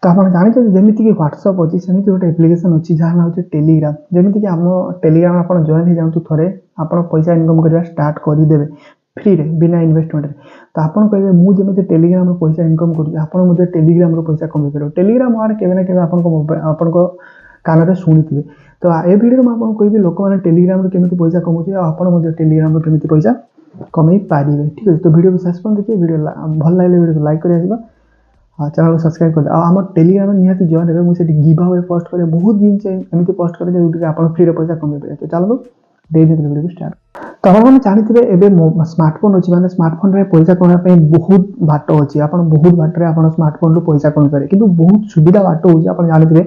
तो आप जानते जमीक व्हाट्सअप अच्छी सेमती गोटे एप्लिकेशन अच्छी जहाँ ना हूँ टेलीग्राम जमीक आम टेलीग्राम आप जॉइन हो जातु थे आप पैसा इनकम करवा स्टार्ट करदे फ्री रे बिना इन्वेस्टमेंट तो आप कहे मुझे टेलीग्राम पैसा इनकम कर टेलीग्राम पैसा कमी पार टेलीग्राम वार्ड के आपण कान में शुणी तो ये वीडियो में आपको कह लोक मैंने टेलीग्राम केमी पैसा कमाऊे आप टेलीग्राम केमी पैसा कमे पारे ठीक है। तो वीडियो को शेष पर देखिए वीडियो भल लगे वीडियो को लाइक कर चैनल को सब्सक्राइब कर आम टेलीग्राम निहाती जॉइन है मुझे गिव अवे पोस्ट करे बहुत जिनस एमती पोस्ट करे जो आप फ्री पैसा कमे पारे तो चलो दे वीडियो को स्टार्ट तो आप जानते हैं स्मार्टफोन अच्छी मैंने स्मार्टफोन में पैसा कमाई बहुत बाट अच्छी आप बहुत बाटर आप स्मार्टफोन रू पैसा कमी पारे कि बहुत सुविधा बाट हो जानते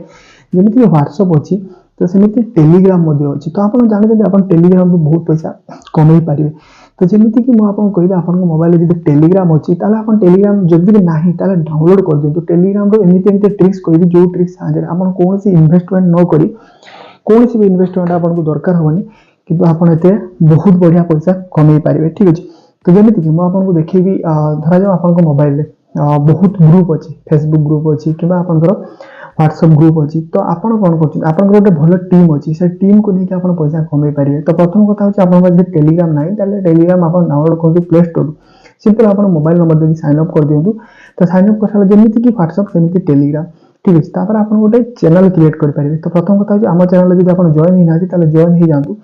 जमीक व्हाट्सअप अच्छी तो सेमती टेलीग्राम अच्छी तो आप जानते आप टेलीग्राम रू बहुत पैसा कमे पारे तो जमीक कि मुझे कह आप मोबाइल जो टेलीग्राम अच्छी आप टेलीग्राम जब भी ना डाउनलोड कर दिखाँ टेलीग्राम एमती ट्रिक्स कह जो ट्रिक्स साहय आप कौन इन्वेस्टमेंट न करी कौन भी इन्वेस्टमेंट आपको दरकार हेनी कि आपत बहुत बढ़िया पैसा कमे पारे ठीक अच्छे। तो जमीक कि मुझे देखी धरा जाओ आप मोबाइल बहुत ग्रुप अच्छी फेसबुक ग्रुप अच्छी कि व्हाट्सअप ग्रुप अच्छी तो आप कौन कर गोटे भल टीम अच्छी से टीम को लेकिन आप पैसा कमे पारे। तो प्रथम कथा हूँ टेलीग्राम ना टेलीग्राम आप डाउनलोड करूँ प्ले स्टोर सिंपल आप मोबाइल नंबर देकर साइन अप कर दिखाँ तो साइन अप कर जमीक कि व्हाट्सअप सेमती टेलीग्राम ठीक अच्छे। तापर आप गोटे चैनल क्रिएट करेंगे तो प्रथम कथा आम चैनल जब आप जॉइन ही ना जॉइन हो जातु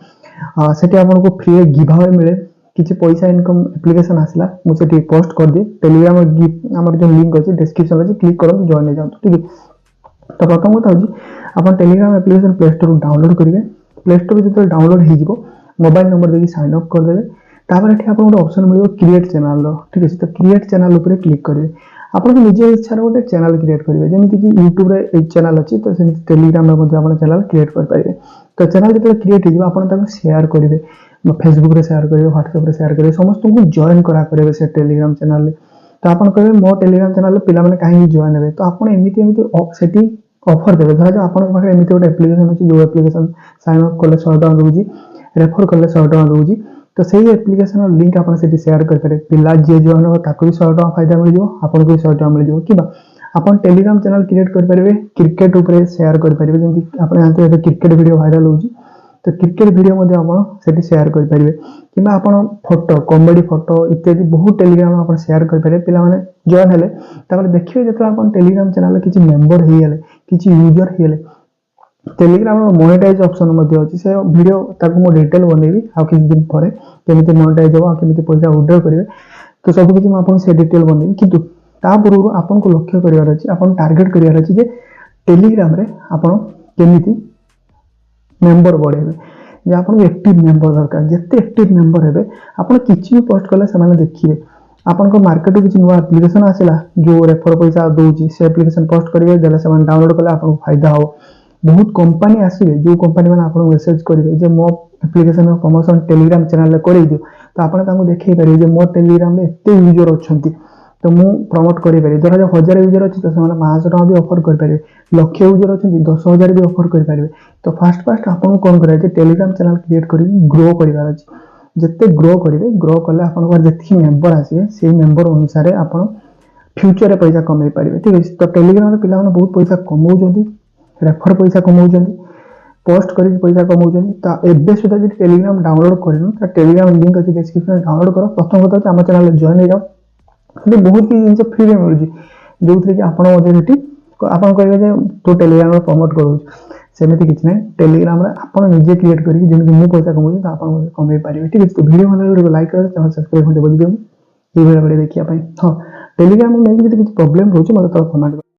से आपको फ्री गिव अवे मिले किसी पैसा इनकम एप्लिकेशन आसला मुझे पोस्ट कर दिए टेलीग्राम आम जो लिंक अच्छे डिस्क्रिप्शन अच्छे क्लिक करूँ जॉइन हो जातु ठीक है। तो प्रथम कथा हूँ आप Telegram application play store download करेंगे प्ले स्टोर जो डाउनलोड हो मोबाइल नंबर देकर साइन अप करदे तापर ये आप गोटे ऑप्शन मिले क्रिएट चैनल ठीक अच्छे। तो क्रिएट चैनल उपर क्लिक करेंगे आप निजे इच्छा गोटे चैनल क्रिएट करेंगे जमीक कि यूट्यूब रे चैनल अच्छी तो टेलीग्राम में चैनल क्रिएट करेंगे। तो चैनल जो क्रिएट हो शेयर करेंगे फेसबुक रे शेयर करेंगे व्हाट्सएप रे शेयर करेंगे समस्त को जॉइन करेंगे से टेलीग्राम चैनल तो आप कहे मो टेलीग्राम चैनल पे कहीं जॉइन हे तो आप एमती ऑफर देवे धर जाओ आप एमती गोटे एप्लिकेशन अच्छी जो एप्लिकेशन साइन अप कले 100 टका दूसरी रेफर कले 100 टका दूसरी तो सही एप्लिकेशन लिंक आप शेयर करेंगे पिला जी जॉइन हो भी 100 टका फायदा मिल जाए आपको भी 100 टका मिल जाए कि आप टेलीग्राम चैनल क्रिएट करेंगे क्रिकेट उपर शेयर करेंगे जमी आप जानते हैं क्रिकेट वीडियो वायरल हो तो क्रिकेट वीडियो आप शेयर करेंगे कि आप फोटो कॉमेडी फोटो इत्यादि बहुत टेलीग्राम आप शेयर करेंगे पे जॉइन है देखिए जो आप टेलीग्राम चैनल किसी मेंबर होगले किसी यूजर होगले टेलीग्राम मोनेटाइज ऑप्शन अच्छी से वीडियो ताको डिटेल बनैबी आ किसी दिन पर केमी मोनेटाइज हो केमी पैसा विड्रॉ करेंगे तो सब किसी मुझे डिटेल बनैबी कि पूर्व आपको लक्ष्य करार अच्छी आप टार्गेट करार अच्छी जे टेलीग्राम रे आपन केमिति मेंबर बढ़ेबे जे आपन एक्टिव मेंबर दरकार जिते एक्टिव मेंबर हेबे आपन किछि भी पोस्ट कले से देखिए आपन को मार्केट में किसी नुआ एप्लिकेशन आसला जो रेफर पैसा दूसरी से एप्लिकेशन पोस्ट करेंगे देले से डाउनलोड कले आपको फायदा हो बहुत कंपनी आसवे जो कंपनी मैंने आपको मेसेज करेंगे मो एप्लिकेशन प्रमोशन टेलीग्राम चैनल कर दियो तो आपको देखिए पारे मो टेलीग्राम में एत यूजर अच्छा तो मु प्रमोट करें धर जो 1000 यूजर अच्छी तो 500 टका भी ऑफर करेंगे लक्ष यूजर अच्छे 10,000 भी ऑफर करेंगे। तो फास्ट आपको कौन कराए टेलीग्राम चैनल क्रिएट कर ग्रो करार अच्छे जिते ग्रो करेंगे ग्रो कले आप जी मेंबर आसवे से मेंबर अनुसार आप फ्यूचर पैसा कमे पारे ठीक है। तो टेलीग्राम पे बहुत पैसा कमाऊँ रेफर पैसा कमाऊँ पोस्ट कर पैसा कमाऊँ तो एवं सुधा जो टेलीग्राम डाउनलोड कर टेलीग्राम लिंक अच्छी डिस्क्रिप्शन डाउनलोड कर प्रथम कथा आम चैनल जॉइन हो जाओ बहुत किसी जिन फ्री में मिलूँ जो थी कि आप कहे तो टेलीग्राम प्रमोट करूँ सेमती किसी ना टेलीग्राम आप निजे क्रिएट करेंगे जमी मुझे पैसा कमाऊँ तो आप कमे पारे ठीक है। तो वीडियो भल लाइक कर चैनल सब्सक्राइब कर बजी दिखाँ ये वीडियो देखिए हाँ टेलीग्राम नहीं किसी प्रॉब्लम रोचे मतलब कमेंट